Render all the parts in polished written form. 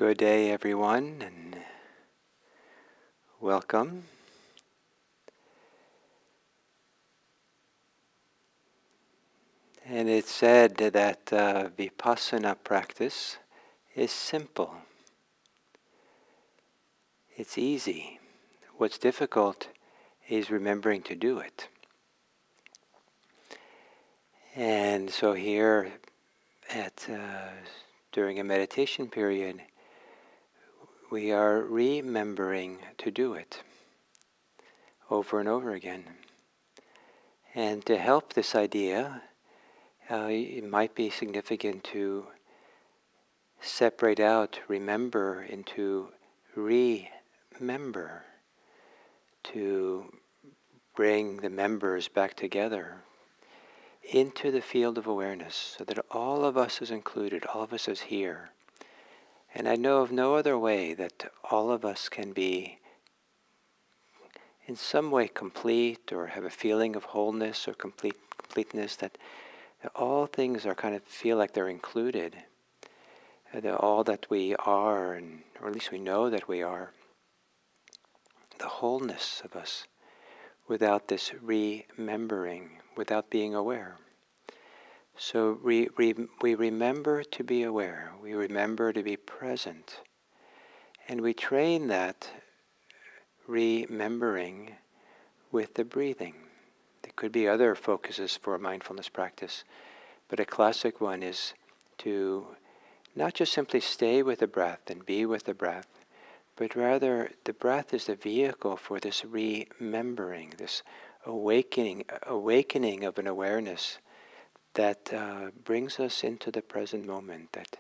Good day, everyone, and welcome. And it's said that vipassana practice is simple. It's easy. What's difficult is remembering to do it. And so here during a meditation period, we are remembering to do it over and over again. And to help this idea, it might be significant to separate out remember into remember, to bring the members back together into the field of awareness so that all of us is included, all of us is here. And I know of no other way that all of us can be in some way complete or have a feeling of wholeness or completeness, that all things are kind of feel like they're included. All that we are, or at least we know that we are, the wholeness of us, without this remembering, without being aware. So we remember to be aware, we remember to be present, and we train that remembering with the breathing. There could be other focuses for mindfulness practice, but a classic one is to not just simply stay with the breath and be with the breath, but rather the breath is the vehicle for this remembering, this awakening of an awareness that brings us into the present moment, that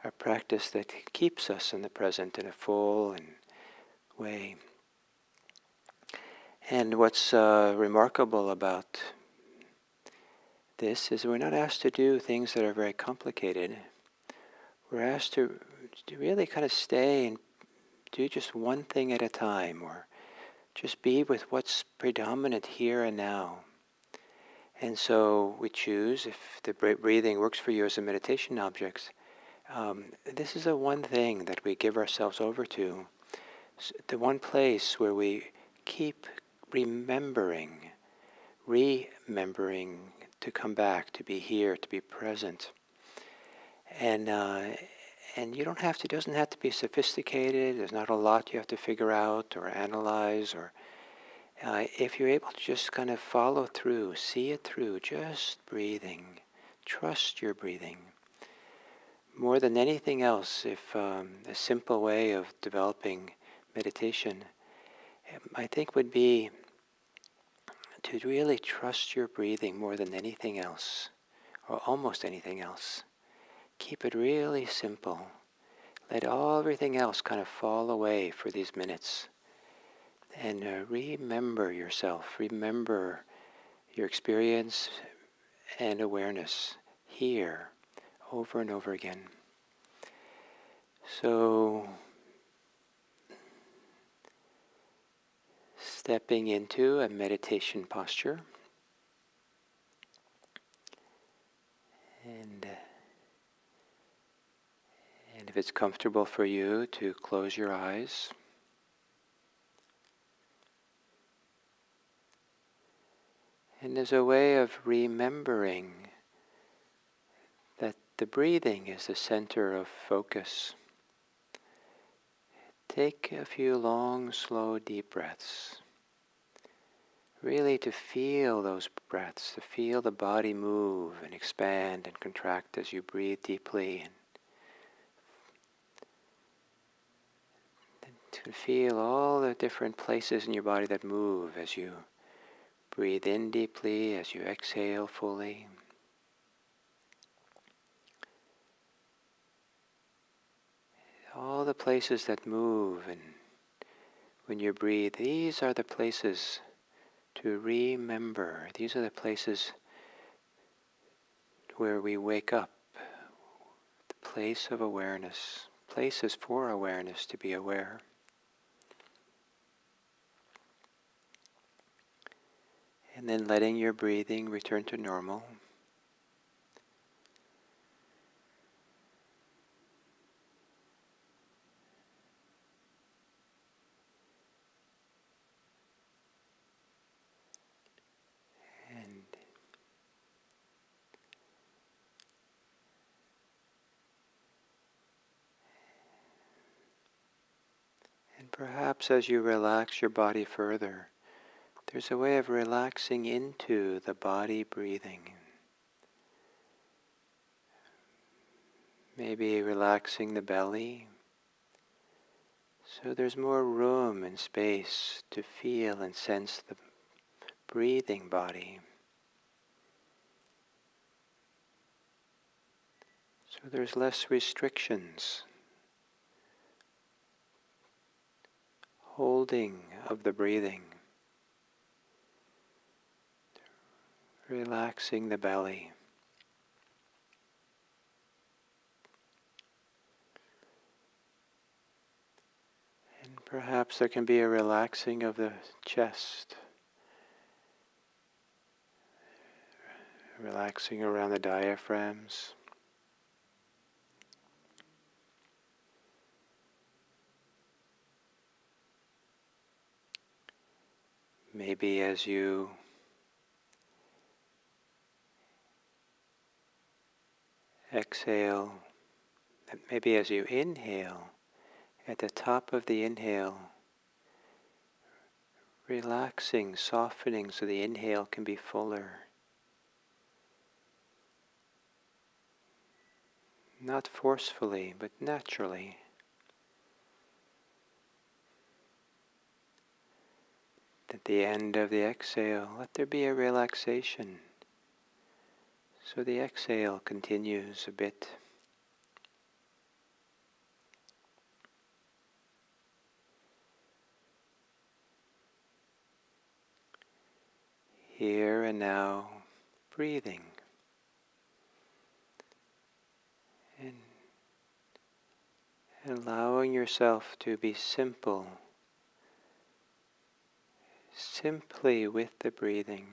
a practice that keeps us in the present in a full way. And what's remarkable about this is we're not asked to do things that are very complicated. We're asked to really kind of stay and do just one thing at a time, or just be with what's predominant here and now. And so we choose, if the breathing works for you as a meditation object, this is the one thing that we give ourselves over to, the one place where we keep remembering to come back, to be here, to be present. And you don't have to, it doesn't have to be sophisticated. There's not a lot you have to figure out or analyze. Or if you're able to just kind of follow through, see it through, just breathing, trust your breathing. More than anything else, if a simple way of developing meditation, I think would be to really trust your breathing more than anything else, or almost anything else. Keep it really simple. Let everything else kind of fall away for these minutes. And remember yourself. Remember your experience and awareness here, over and over again. So, stepping into a meditation posture. And if it's comfortable for you to close your eyes. And there's a way of remembering that the breathing is the center of focus. Take a few long, slow, deep breaths. Really to feel those breaths, to feel the body move and expand and contract as you breathe deeply. To feel all the different places in your body that move as you breathe in deeply, as you exhale fully. All the places that move, and when you breathe, these are the places to remember. These are the places where we wake up, the place of awareness, places for awareness to be aware. And then letting your breathing return to normal. perhaps as you relax your body further, there's a way of relaxing into the body breathing. Maybe relaxing the belly, so there's more room and space to feel and sense the breathing body. So there's less restrictions, holding of the breathing, relaxing the belly. And perhaps there can be a relaxing of the chest, relaxing around the diaphragms. Maybe as you exhale, maybe as you inhale, at the top of the inhale, relaxing, softening so the inhale can be fuller. Not forcefully, but naturally. At the end of the exhale, let there be a relaxation. So the exhale continues a bit. Here and now, breathing. And allowing yourself to be simple, simply with the breathing.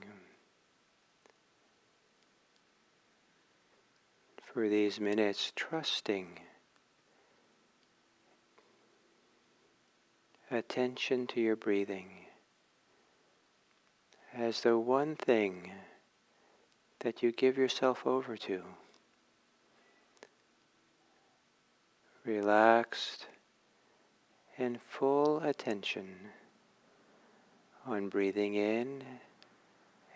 For these minutes, trusting attention to your breathing as the one thing that you give yourself over to. Relaxed and full attention on breathing in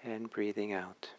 and breathing out.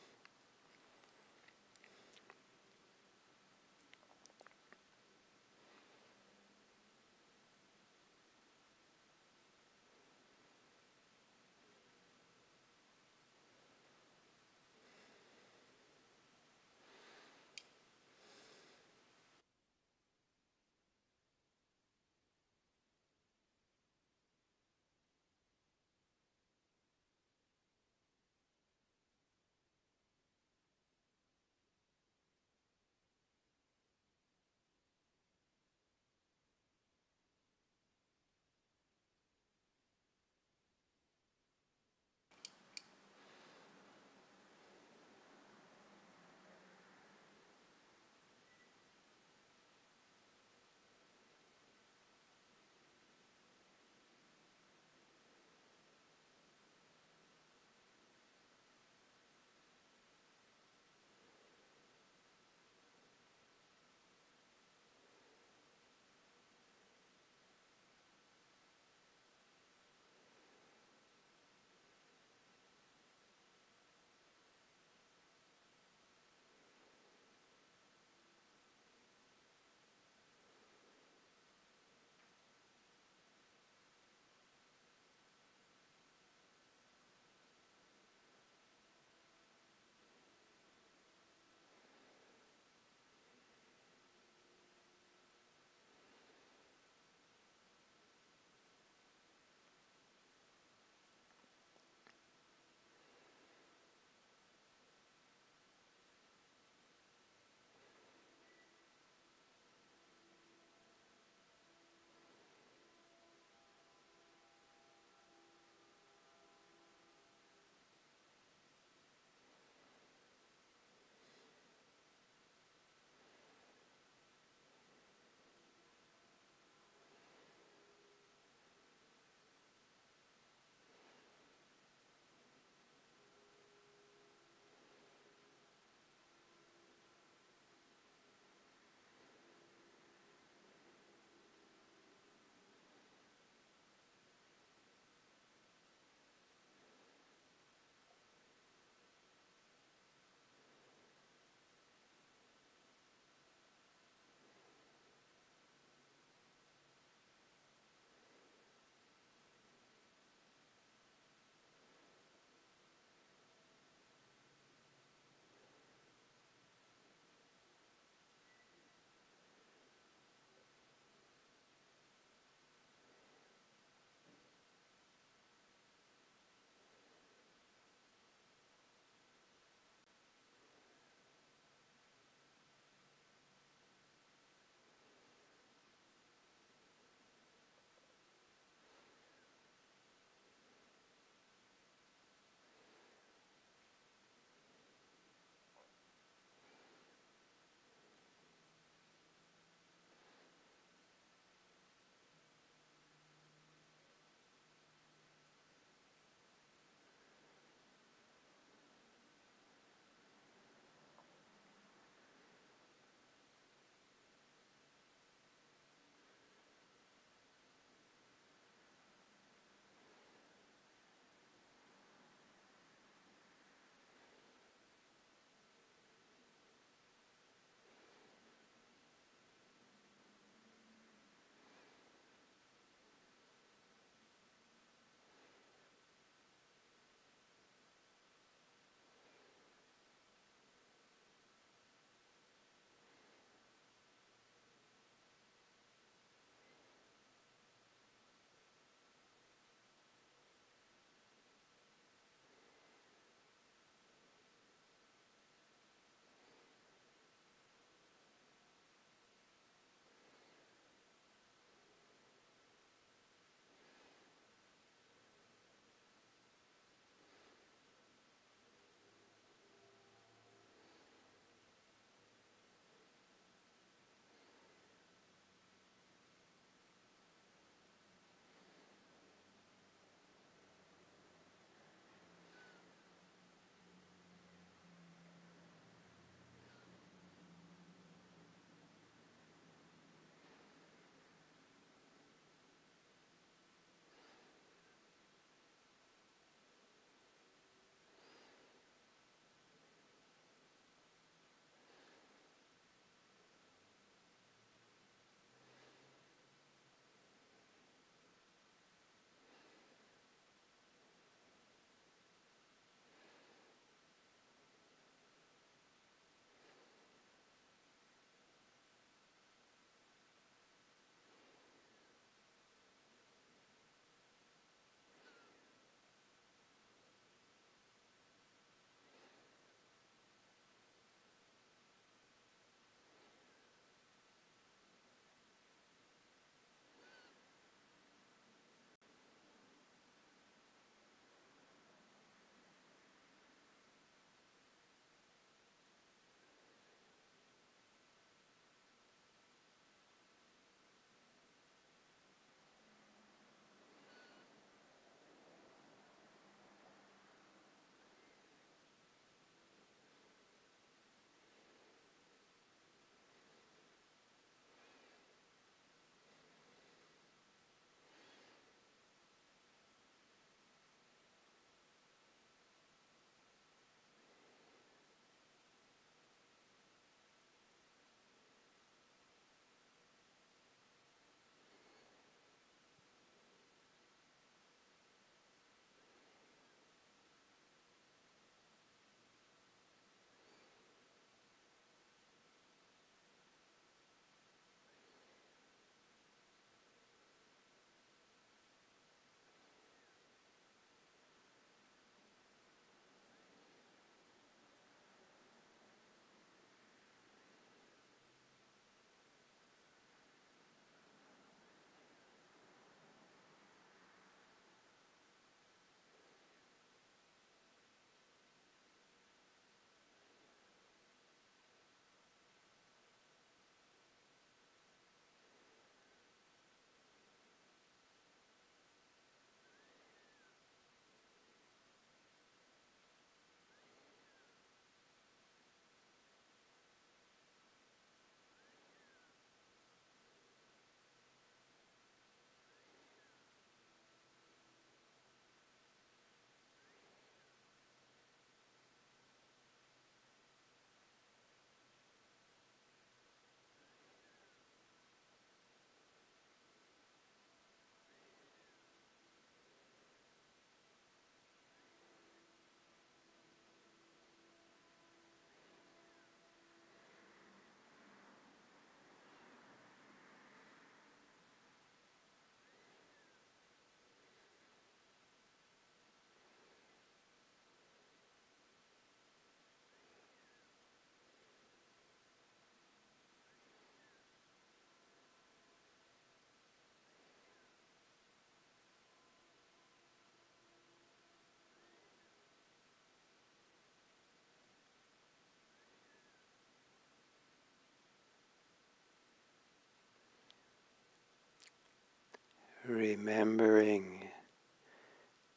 Remembering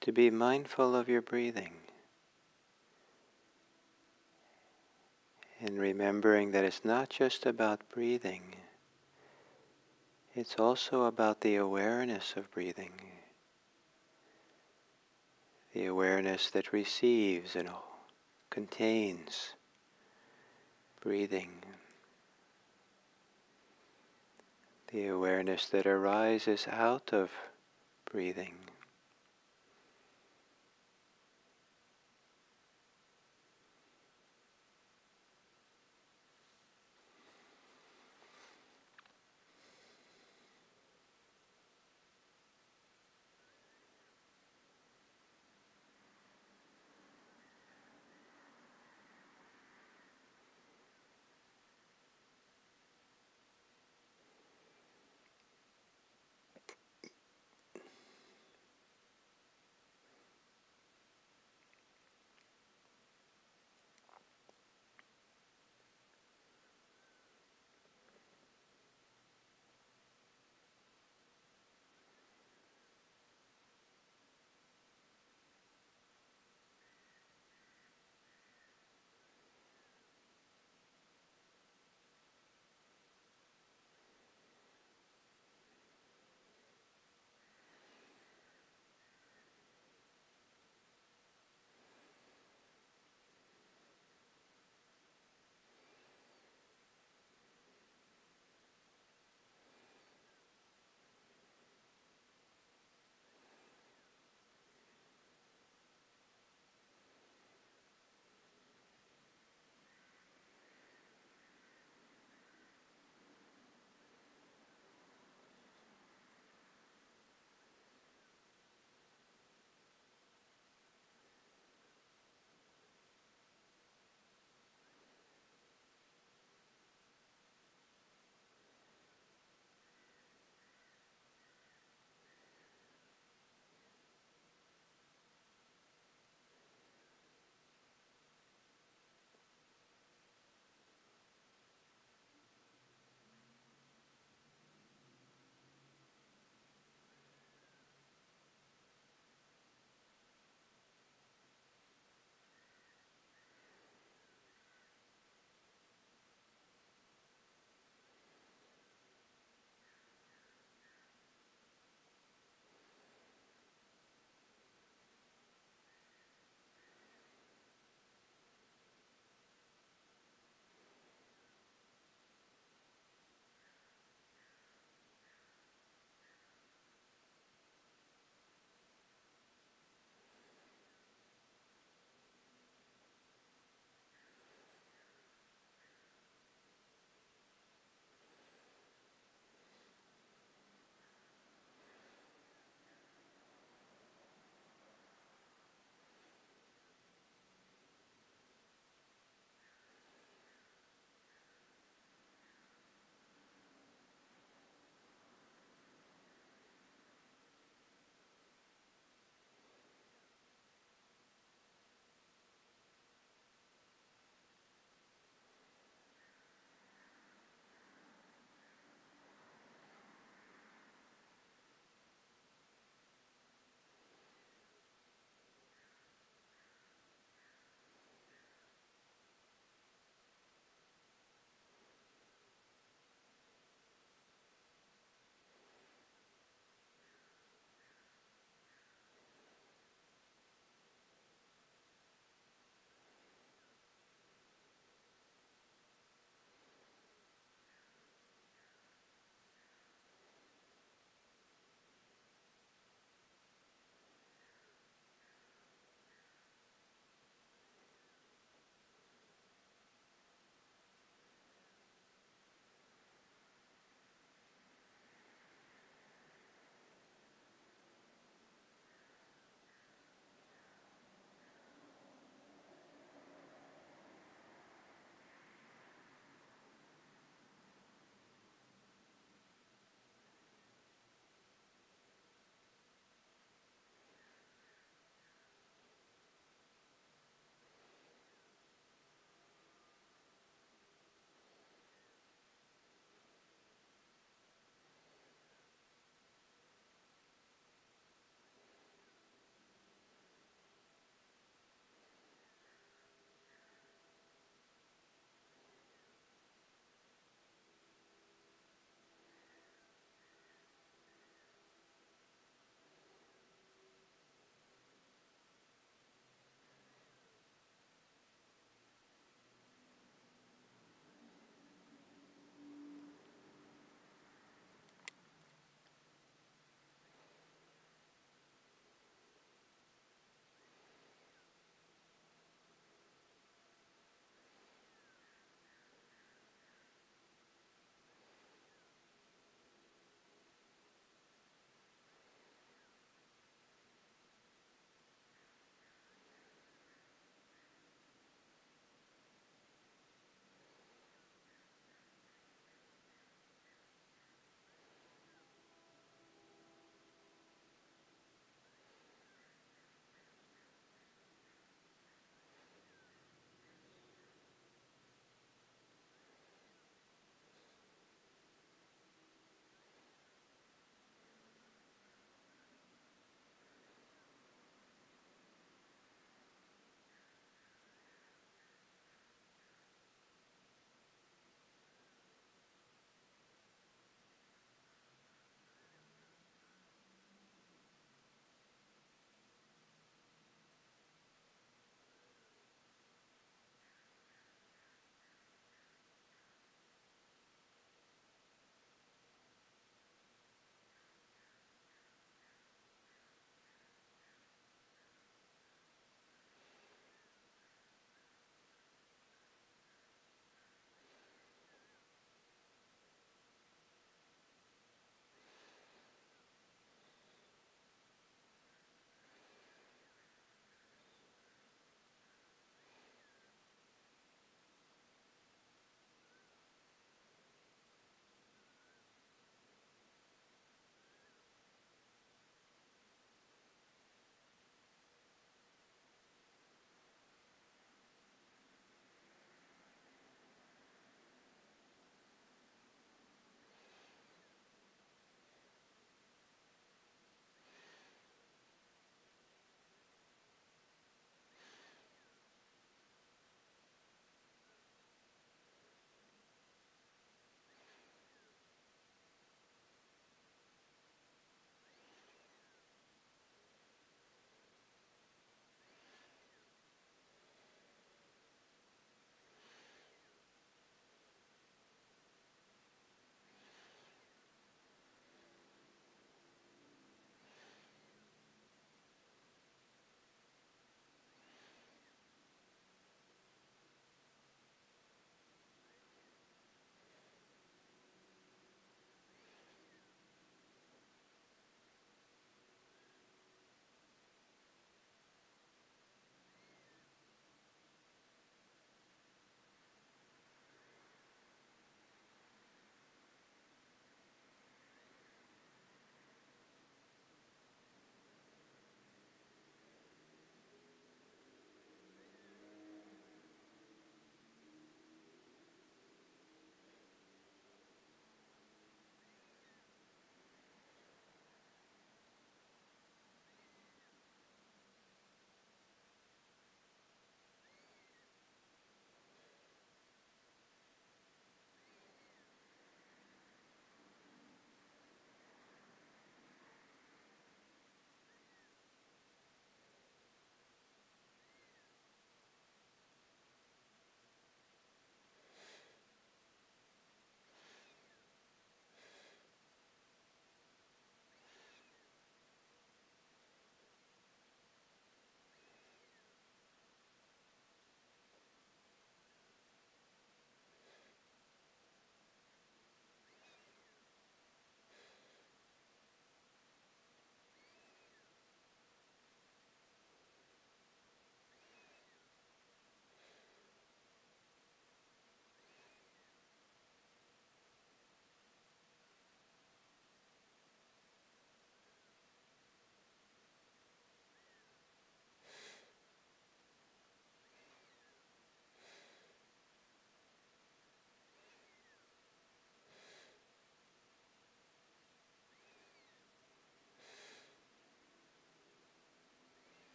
to be mindful of your breathing, and remembering that it's not just about breathing, it's also about the awareness of breathing, the awareness that receives and contains breathing, the awareness that arises out of breathing.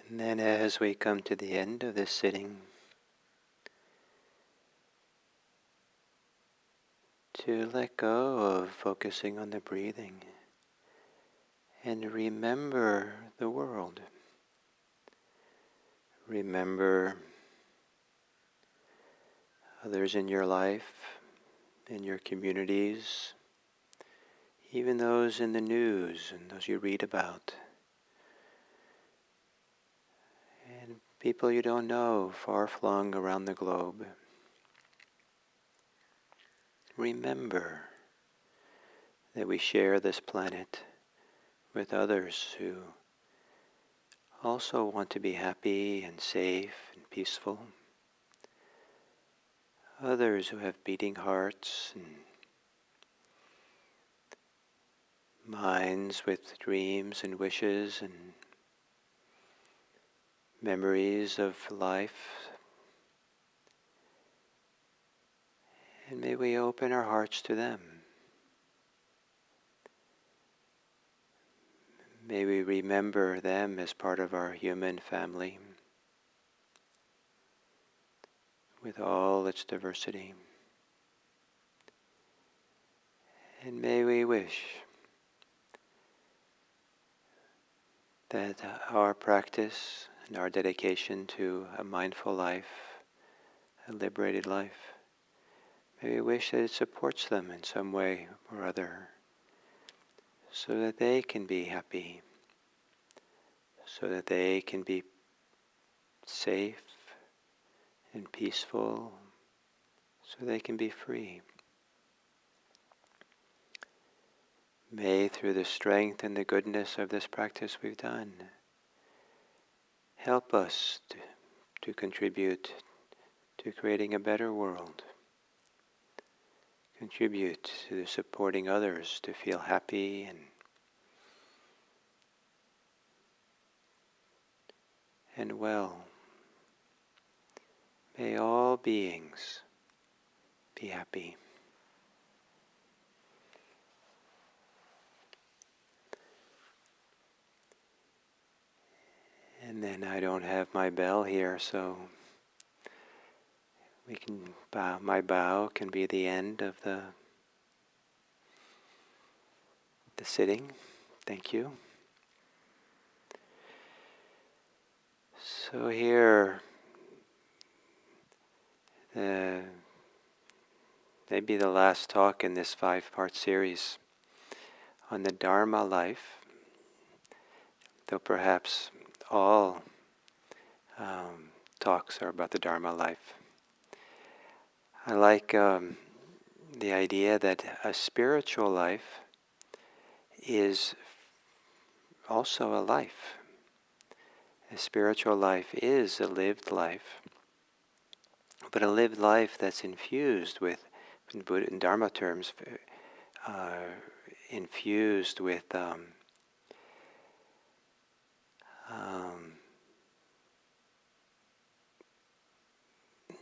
And then as we come to the end of this sitting, to let go of focusing on the breathing and remember the world. Remember others in your life, in your communities, even those in the news and those you read about. And people you don't know, far-flung around the globe. Remember that we share this planet with others who also want to be happy and safe and peaceful. Others who have beating hearts and minds with dreams and wishes and memories of life. And may we open our hearts to them. May we remember them as part of our human family, with all its diversity. And may we wish that our practice and our dedication to a mindful life, a liberated life, may we wish that it supports them in some way or other, so that they can be happy, so that they can be safe and peaceful, so they can be free. May, through the strength and the goodness of this practice we've done, help us to contribute to creating a better world, contribute to supporting others to feel happy and well. May all beings be happy. And then I don't have my bell here, so we can bow. My bow can be the end of the sitting. Thank you. So here, maybe the last talk in this 5-part series on the Dharma life, though perhaps all talks are about the Dharma life. I like the idea that a spiritual life is also a life. A spiritual life is a lived life, but a lived life that's infused with, in Buddha, in Dharma terms, infused with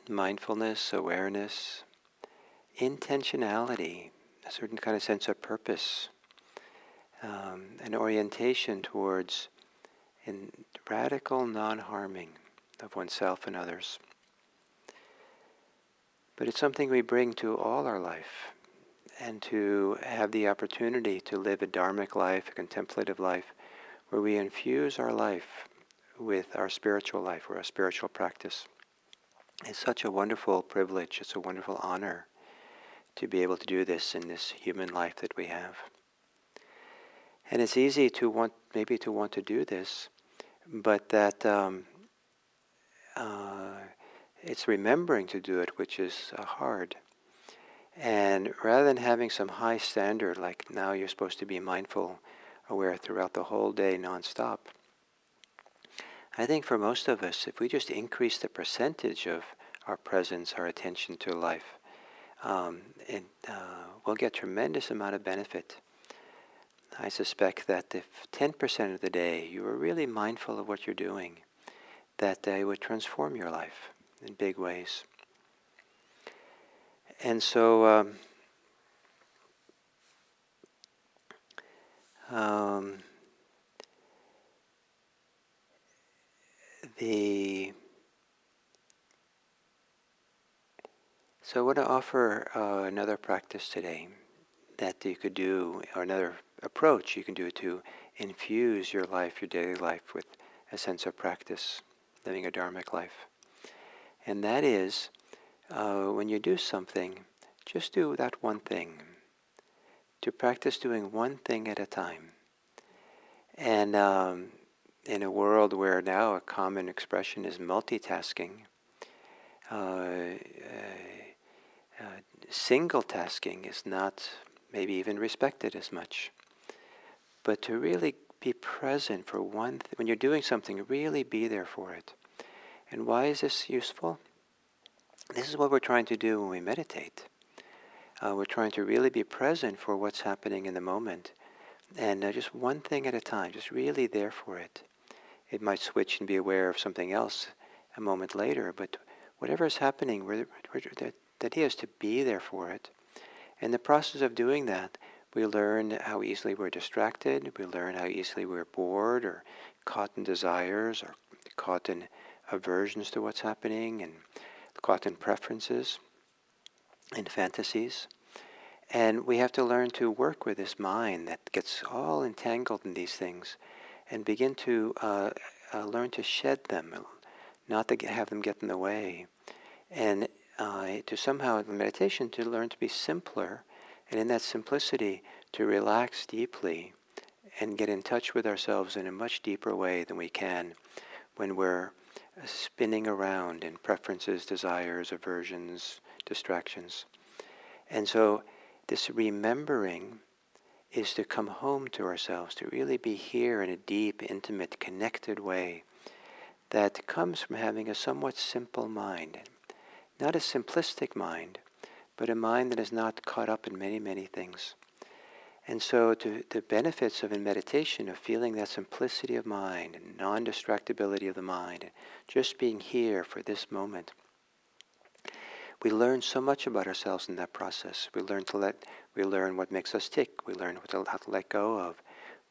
mindfulness, awareness, intentionality, a certain kind of sense of purpose, an orientation towards radical non-harming of oneself and others. But it's something we bring to all our life, and to have the opportunity to live a Dharmic life, a contemplative life, where we infuse our life with our spiritual life or our spiritual practice. It's such a wonderful privilege, it's a wonderful honor to be able to do this in this human life that we have. And it's easy to want to do this, but that it's remembering to do it which is hard. And rather than having some high standard, like now you're supposed to be mindful, aware throughout the whole day nonstop, I think for most of us, if we just increase the percentage of our presence, our attention to life, we'll get tremendous amount of benefit. I suspect that if 10% of the day you were really mindful of what you're doing, that it would transform your life in big ways. And so So I want to offer another practice today that you could do, or another approach you can do to infuse your life, your daily life, with a sense of practice, living a Dharmic life. And that is, when you do something, just do that one thing. To practice doing one thing at a time. And in a world where now a common expression is multitasking, uh, single tasking is not maybe even respected as much. But to really be present for when you're doing something, really be there for it. And why is this useful? This is what we're trying to do when we meditate. We're trying to really be present for what's happening in the moment. And just one thing at a time, just really there for it. It might switch and be aware of something else a moment later, but whatever is happening, the idea is to be there for it. In the process of doing that, we learn how easily we're distracted, we learn how easily we're bored or caught in desires or caught in aversions to what's happening and caught in preferences and fantasies. And we have to learn to work with this mind that gets all entangled in these things and begin to learn to shed them, not to have them get in the way. And to somehow, in meditation, to learn to be simpler, and in that simplicity, to relax deeply and get in touch with ourselves in a much deeper way than we can when we're spinning around in preferences, desires, aversions, distractions. And so this remembering is to come home to ourselves, to really be here in a deep, intimate, connected way that comes from having a somewhat simple mind. Not a simplistic mind, but a mind that is not caught up in many, many things. And so the benefits of in meditation, of feeling that simplicity of mind and non-distractibility of the mind, and just being here for this moment, we learn so much about ourselves in that process. We learn what makes us tick. We learn how to let go of.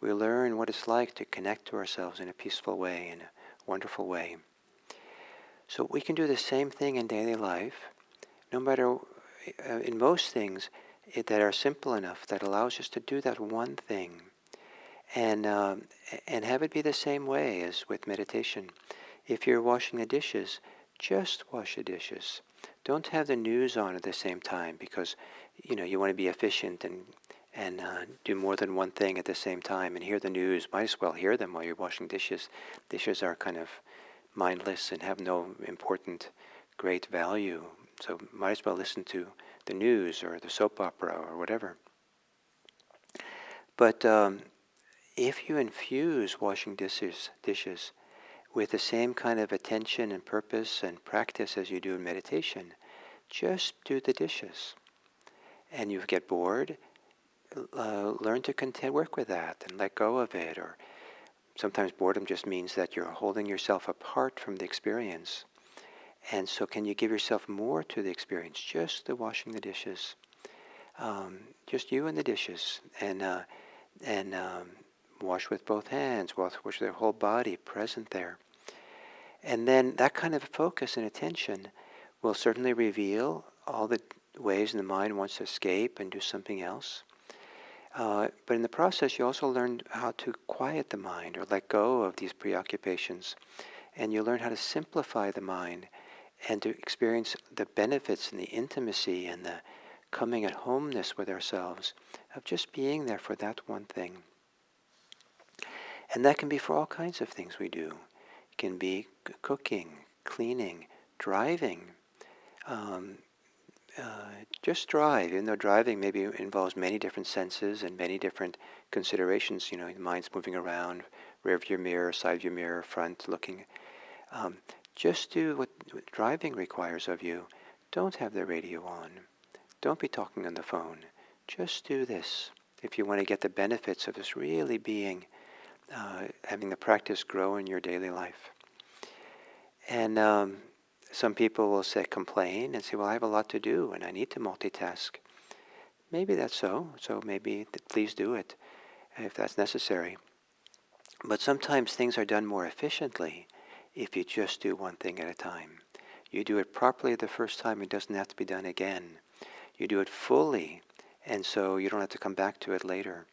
We learn what it's like to connect to ourselves in a peaceful way, in a wonderful way. So we can do the same thing in daily life, no matter, in most things that are simple enough that allows us to do that one thing, and have it be the same way as with meditation. If you're washing the dishes, just wash the dishes. Don't have the news on at the same time because you want to be efficient and do more than one thing at the same time and hear the news. Might as well hear them while you're washing dishes. Dishes are kind of mindless and have no important, great value. So might as well listen to the news or the soap opera or whatever. But if you infuse washing dishes with the same kind of attention and purpose and practice as you do in meditation, just do the dishes. And you get bored, learn to work with that and let go of it. Or sometimes boredom just means that you're holding yourself apart from the experience. And so can you give yourself more to the experience? Just the washing the dishes. Just you and the dishes. And wash with both hands, wash their whole body present there. And then that kind of focus and attention will certainly reveal all the ways the mind wants to escape and do something else. But in the process, you also learn how to quiet the mind or let go of these preoccupations. And you learn how to simplify the mind and to experience the benefits and the intimacy and the coming at homeness with ourselves of just being there for that one thing. And that can be for all kinds of things we do. It can be cooking, cleaning, driving. Just drive, even though driving maybe involves many different senses and many different considerations. The mind's moving around, rear view mirror, side view mirror, front, looking. Just do what driving requires of you. Don't have the radio on. Don't be talking on the phone. Just do this if you want to get the benefits of this really being, having the practice grow in your daily life. And some people will complain and say, well, I have a lot to do and I need to multitask. Maybe that's so maybe please do it if that's necessary. But sometimes things are done more efficiently if you just do one thing at a time. You do it properly the first time, it doesn't have to be done again. You do it fully, and so you don't have to come back to it later.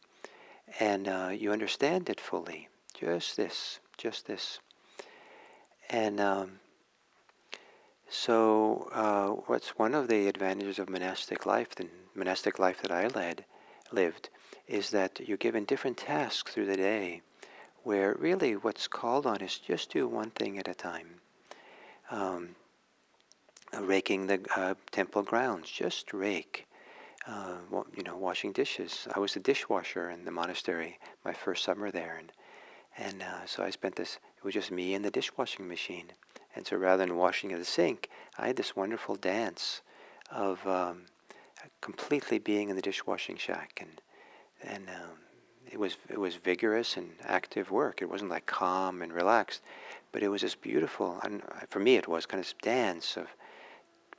And you understand it fully. Just this, just this. And what's one of the advantages of monastic life, the monastic life that I lived, is that you're given different tasks through the day, where really what's called on is just do one thing at a time. Raking the temple grounds, just rake. Washing dishes. I was a dishwasher in the monastery my first summer there, and so I spent this. It was just me and the dishwashing machine, and so rather than washing at the sink, I had this wonderful dance of completely being in the dishwashing shack, and it was vigorous and active work. It wasn't like calm and relaxed, but it was this beautiful. And for me, it was kind of this dance of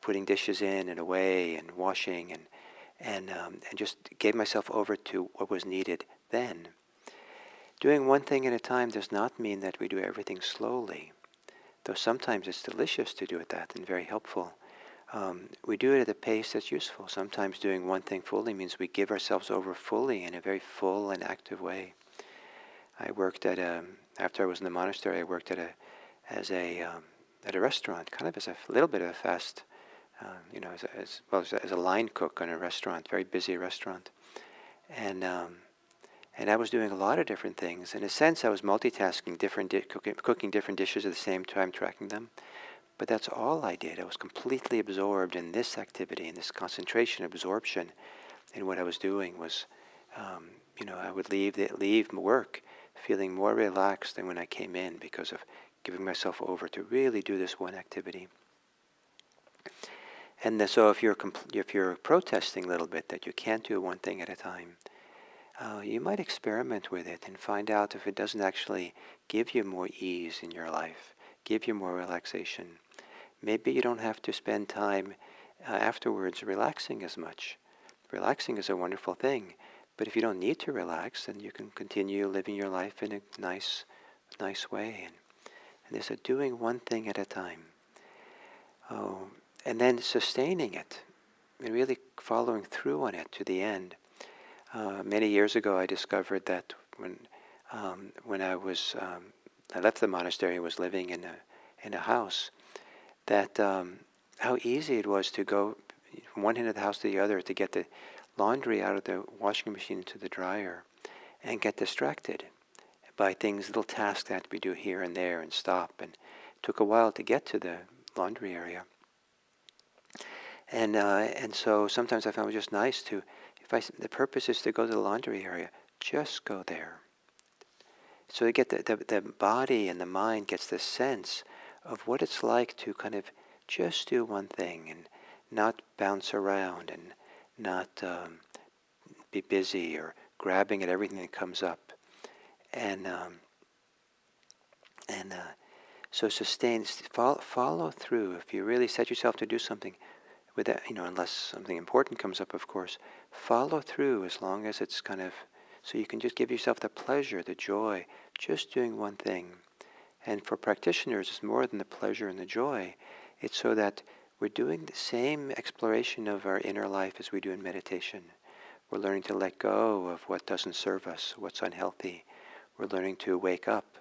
putting dishes in and away and washing and just gave myself over to what was needed then. Doing one thing at a time does not mean that we do everything slowly, though sometimes it's delicious to do it that and very helpful. We do it at a pace that's useful. Sometimes doing one thing fully means we give ourselves over fully in a very full and active way. I worked after I was in the monastery, I worked at a restaurant, kind of as a little bit of a fast, as a line cook in a restaurant, very busy restaurant, and I was doing a lot of different things. In a sense, I was multitasking, cooking different dishes at the same time, tracking them. But that's all I did. I was completely absorbed in this activity, in this concentration, absorption in what I was doing. Was, I would leave work feeling more relaxed than when I came in because of giving myself over to really do this one activity. And so if you're protesting a little bit that you can't do one thing at a time, you might experiment with it and find out if it doesn't actually give you more ease in your life, give you more relaxation. Maybe you don't have to spend time afterwards relaxing as much. Relaxing is a wonderful thing, but if you don't need to relax, then you can continue living your life in a nice way. And there's a doing one thing at a time. And then sustaining it, and really following through on it to the end. Many years ago, I discovered that when I left the monastery and was living in a house, that how easy it was to go from one end of the house to the other to get the laundry out of the washing machine into the dryer, and get distracted by things, little tasks that we do here and there, and stop. And it took a while to get to the laundry area. And so sometimes I found it was just nice to, the purpose is to go to the laundry area, just go there. So you get the body and the mind gets the sense of what it's like to kind of just do one thing and not bounce around and not be busy or grabbing at everything that comes up. So sustain, follow through. If you really set yourself to do something, with that, unless something important comes up, of course, follow through as long as it's kind of, so you can just give yourself the pleasure, the joy, just doing one thing. And for practitioners, it's more than the pleasure and the joy. It's so that we're doing the same exploration of our inner life as we do in meditation. We're learning to let go of what doesn't serve us, what's unhealthy. We're learning to wake up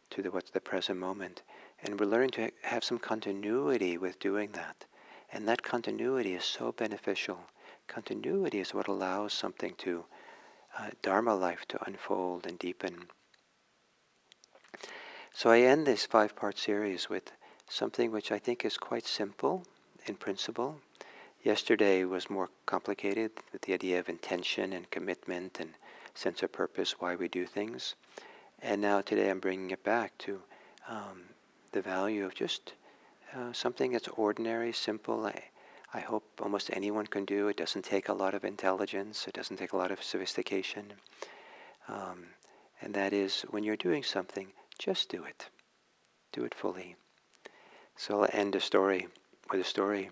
to what's the present moment. And we're learning to have some continuity with doing that. And that continuity is so beneficial. Continuity is what allows something to, Dharma life to unfold and deepen. So I end this 5-part series with something which I think is quite simple in principle. Yesterday was more complicated with the idea of intention and commitment and sense of purpose, why we do things. And now today I'm bringing it back to the value of just something that's ordinary, simple. I hope almost anyone can do. It doesn't take a lot of intelligence. It doesn't take a lot of sophistication. And that is, when you're doing something, just do it. Do it fully. So I'll end with a story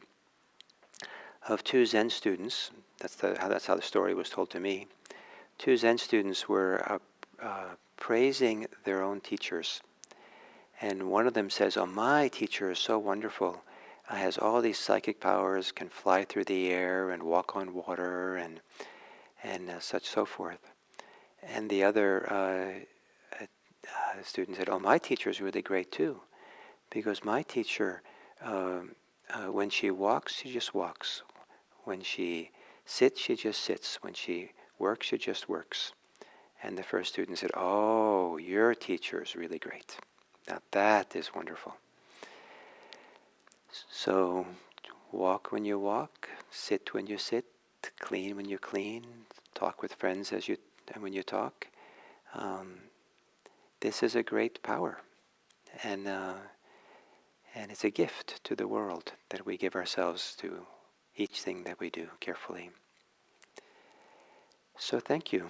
of 2 Zen students. That's how the story was told to me. 2 Zen students were praising their own teachers. And one of them says, "Oh, my teacher is so wonderful. Has all these psychic powers, can fly through the air and walk on water and such so forth." And the other student said, "Oh, my teacher is really great too, because my teacher, when she walks, she just walks. When she sits, she just sits. When she works, she just works." And the first student said, "Oh, your teacher is really great. Now that is wonderful." So walk when you walk, sit when you sit, clean when you clean, talk with friends when you talk. This is a great power, and it's a gift to the world that we give ourselves to each thing that we do carefully. So thank you.